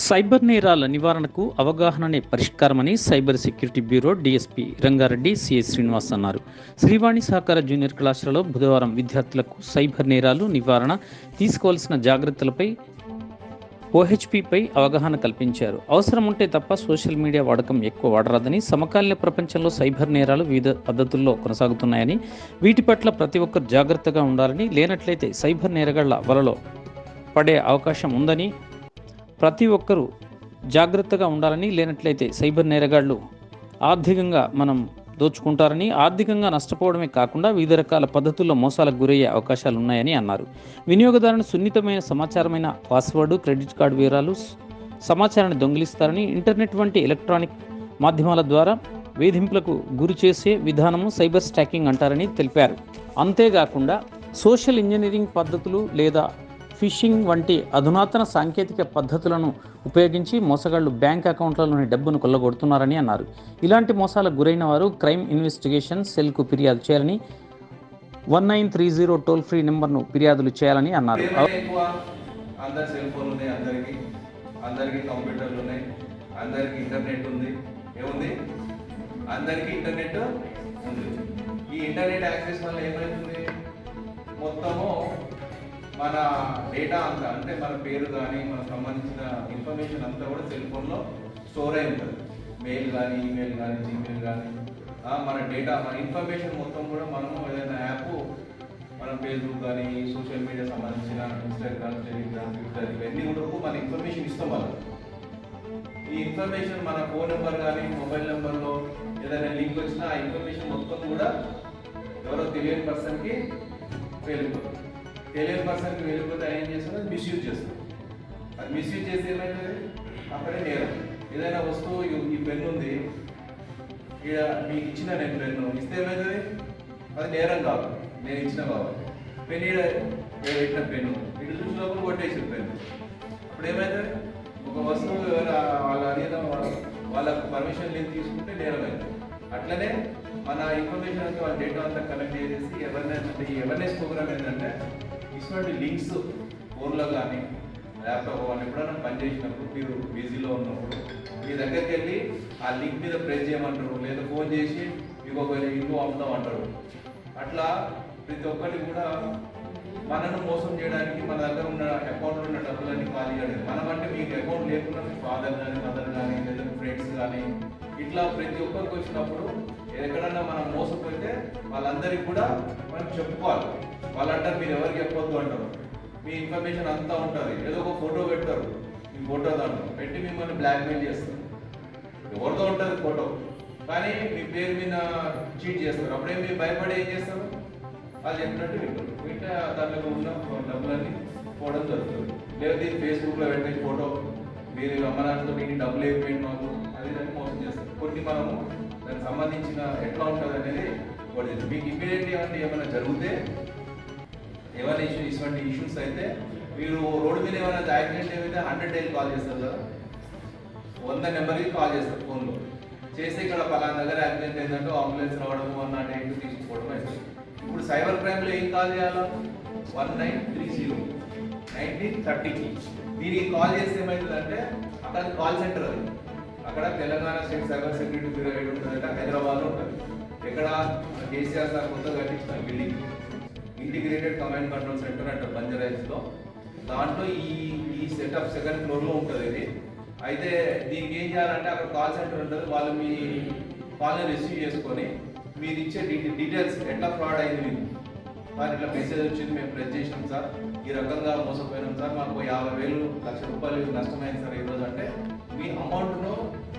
Cyber నేరాల నివారణకు అవగాహననే పరిష్కారమని cyber security bureau DSP Rangareddy CS Srinivas అన్నారు. శ్రీవాణి సహకార జూనియర్ కళాశాలలో బుధవారం విద్యార్థులకు సైబర్ నేరాలు నివారణ తీసుకోవాల్సిన జాగ్రత్తలపై ఓహెచ్పిపై అవగాహన కల్పించారు. అవసరం ఉంటే తప్ప సోషల్ మీడియా వాడకం ఎక్కువ వాడరాదని, సమకాలీన ప్రపంచంలో సైబర్ నేరాలు వివిధ పద్ధతుల్లో కొనసాగుతున్నాయని, వీటి పట్ల ప్రతి ఒక్కరు జాగ్రత్తగా ఉండాలని, లేనట్లయితే సైబర్ నేరగాళ్ల వలలో పడే అవకాశం ఉందని, ప్రతి ఒక్కరూ జాగ్రత్తగా ఉండాలని, లేనట్లయితే సైబర్ నేరగాళ్లు ఆర్థికంగా దోచుకుంటారని, ఆర్థికంగా నష్టపోవడమే కాకుండా వివిధ రకాల పద్ధతుల్లో మోసాలకు గురయ్యే అవకాశాలు ఉన్నాయని అన్నారు. వినియోగదారుని సున్నితమైన సమాచారమైన పాస్వర్డ్, క్రెడిట్ కార్డు వివరాలు, సమాచారాన్ని దొంగిలిస్తారని, ఇంటర్నెట్ వంటి ఎలక్ట్రానిక్ మాధ్యమాల ద్వారా వేధింపులకు గురి చేసే విధానము సైబర్ స్టాకింగ్ అంటారని తెలిపారు. అంతేకాకుండా సోషల్ ఇంజనీరింగ్ పద్ధతులు లేదా ఫిషింగ్ వంటి అధునాతన సాంకేతిక పద్ధతులను ఉపయోగించి మోసగాళ్లు బ్యాంక్ అకౌంట్లలోని డబ్బును కొల్లగొడుతున్నారని అన్నారు. ఇలాంటి మోసాలకు గురైన వారు క్రైమ్ ఇన్వెస్టిగేషన్ సెల్కు ఫిర్యాదు చేయాలని, 1930 టోల్ ఫ్రీ నెంబర్ను ఫిర్యాదులు చేయాలని అన్నారు. అందరి సెల్ ఫోన్ ఉన్నాయి, అందరికి కంప్యూటర్లు ఉన్నాయి, అందరికి ఇంటర్నెట్ ఉంది. ఏముంది? అందరికి ఇంటర్నెట్ ఉంది. ఈ ఇంటర్నెట్ యాక్సెస్ వల్ల ఏమవుతుంది? మొత్తము మన డేటా అంతా, అంటే మన పేరు కానీ మనకు సంబంధించిన ఇన్ఫర్మేషన్ అంతా కూడా సెల్ ఫోన్లో స్టోర్ అయి ఉంటుంది. మెయిల్ కానీ, ఈమెయిల్ కానీ, జీమెయిల్ కానీ, మన డేటా, మన ఇన్ఫర్మేషన్ మొత్తం కూడా మనము ఏదైనా యాప్, మన ఫేస్బుక్ కానీ, సోషల్ మీడియా సంబంధించిన ఇన్స్టాగ్రామ్, టెలిగ్రామ్, ట్విట్టర్, ఇవన్నీ కూడా మన ఇన్ఫర్మేషన్ ఇస్తాం వాళ్ళకి. ఈ ఇన్ఫర్మేషన్ మన ఫోన్ నెంబర్ కానీ, మొబైల్ నెంబర్లో ఏదైనా లింక్ వచ్చినా ఆ ఇన్ఫర్మేషన్ మొత్తం కూడా ఎవరో తెలియని పర్సన్కి వెళ్ళిపోతుంది. తెలియని పర్సన్కి వెళ్ళిపోతే ఏం చేస్తుంది? అది మిస్యూజ్ చేస్తుంది. అది మిస్యూజ్ చేస్తే ఏమవుతుంది? అక్కడే నేరం. ఏదైనా వస్తువు, ఈ పెన్ను ఉంది, ఇక మీకు ఇచ్చిన నేను పెన్ను ఇస్తే ఏమవుతుంది? అది నేరం కాదు, నేను ఇచ్చిన కావాలి. పెన్ను పెట్టిన పెన్ను ఇటు చూసినప్పుడు కొట్టేసి పెన్ను. అప్పుడు ఏమవుతుంది? ఒక వస్తువు వాళ్ళు అడిగిన వాళ్ళకు పర్మిషన్ లేదు తీసుకుంటే నేరం అవుతుంది. అట్లనే మన ఇన్ఫర్మేషన్ అంతా, వాళ్ళ డేటా అంతా కలెక్ట్ చేసేసి ఈ అవేర్నెస్ ప్రోగ్రామ్ ఏంటంటే, ఇటువంటి లింక్స్ ఫోన్లో కానీ ల్యాప్టాప్ కానీ ఎప్పుడైనా పనిచేసినప్పుడు, మీరు బిజీలో ఉన్నప్పుడు మీ దగ్గరికి వెళ్ళి ఆ లింక్ మీద ప్రెస్ చేయమంటారు, లేదా ఫోన్ చేసి మీకు ఒక ఇల్లు అమ్ముతాం అంటారు. అట్లా ప్రతి ఒక్కరికి కూడా మనను మోసం చేయడానికి మన దగ్గర ఉన్న అకౌంట్లో ఉన్న డబ్బులన్నీ ఖాళీ చేయలేదు. మనమంటే మీకు అకౌంట్ లేకుండా మీ ఫాదర్ కానీ, మదర్ కానీ, లేదా ఫ్రెండ్స్ కానీ, ఇట్లా ప్రతి ఒక్కరికి వచ్చినప్పుడు ఎక్కడన్నా మనం మోసపోతే వాళ్ళందరికీ కూడా మనం చెప్పుకోవాలి. వాళ్ళంటారు మీరు ఎవరికి చెప్పొద్దు అంటారు. మీ ఇన్ఫర్మేషన్ అంతా ఉంటుంది. ఏదో ఒక ఫోటో పెడతారు, మీ ఫోటో దాంట్లో పెట్టి మిమ్మల్ని బ్లాక్మెయిల్ చేస్తారు. ఎవరితో ఉంటుంది ఫోటో, కానీ మీ పేరు మీద చీట్ చేస్తారు. అప్పుడే మీరు భయపడి ఏం చేస్తారు? వాళ్ళు చెప్పినట్టు వింటే దాంట్లో ఉన్న డబ్బులన్నీ పోవడం జరుగుతుంది. లేదా ఫేస్బుక్లో పెట్టే ఫోటో, మీరు అమ్మనాథతో మీకు డబ్బులు అయిపోయింది మాకు, అది దాన్ని మోసం చేస్తారు. కొన్ని మనము దానికి సంబంధించిన ఎట్లా ఉంటుంది అనేది ఒకటి. మీకు ఇమ్మీడియట్లీ ఏమైనా జరిగితే, ఏమైనా ఇటువంటి ఇష్యూస్ అయితే, మీరు రోడ్డు మీద ఏమైనా యాక్సిడెంట్ ఏమైతే 100 కాల్ చేస్తారు కదా, 100 నెంబర్కి కాల్ చేస్తారు ఫోన్లో చేస్తే, ఇక్కడ పలానా దగ్గర యాక్సిడెంట్ ఏంటంటే అంబులెన్స్ రావడము, 108 తీసుకుపోవడం అవుతుంది. ఇప్పుడు సైబర్ క్రైమ్లో ఏం కాల్ చేయాలా? 1930 1930కి దీనికి కాల్ చేస్తే ఏమవుతుందంటే, అక్కడ కాల్ సెంటర్ అది, అక్కడ Telangana state cyber security bureau ఏడు ఉంటుందంటే హైదరాబాద్లో ఉంటుంది. ఎక్కడ? కేసీఆర్ సార్ కొత్తగా కట్టించిన building, integrated command control centre అంటారు బంజారాహిల్స్లో. దాంట్లో ఈ సెటప్ 2nd ఫ్లోర్లో ఉంటుంది ఇది. అయితే దీనికి ఏం చేయాలంటే, అక్కడ కాల్ సెంటర్ ఉంటుంది. వాళ్ళు మీ కాల్ని రిసీవ్ చేసుకొని మీరు ఇచ్చే డీటెయిల్స్, ఎట్లా ఫ్రాడ్ అయింది మీకు, సార్ ఇట్లా మెసేజ్ వచ్చింది, మేము ప్రెస్ చేసినాం సార్, ఈ రకంగా మోసపోయినాం సార్, మాకు 50,000 1,00,000 నష్టమైంది సార్ ఈరోజు అంటే, మీ అమౌంట్ను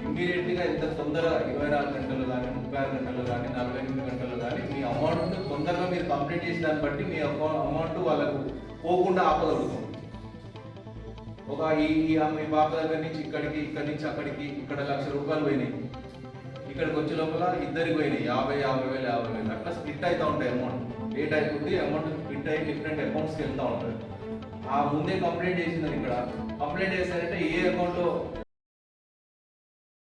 ఇమ్మీడియట్లీగా ఎంత తొందరగా 24 గంటలు కానీ, 36 గంటలు కానీ, 48 గంటలు కానీ మీ అమౌంట్ను తొందరగా మీరు కంప్లీట్ చేసిన దాన్ని బట్టి మీ అమౌంట్ వాళ్ళకు పోకుండా ఆపగలుగుతాం. ఒక మీ పాప దగ్గర నుంచి ఇక్కడి నుంచి అక్కడికి, ఇక్కడ ₹1,00,000 పోయినాయి, ఇక్కడికి వచ్చే లోపల ఇద్దరికి పోయినాయి 50,000 అట్లా స్ప్లిట్ అవుతూ ఉంటాయి. అమౌంట్ డేట్ అయిపోతుంది, అమౌంట్ స్ప్లిట్ అయ్యి డిఫరెంట్ అకౌంట్స్కి వెళ్తూ ఉంటుంది. ఆ ముందే కంప్లైంట్ చేసిందని, ఇక్కడ కంప్లైంట్ చేశారంటే ఏ అకౌంట్లో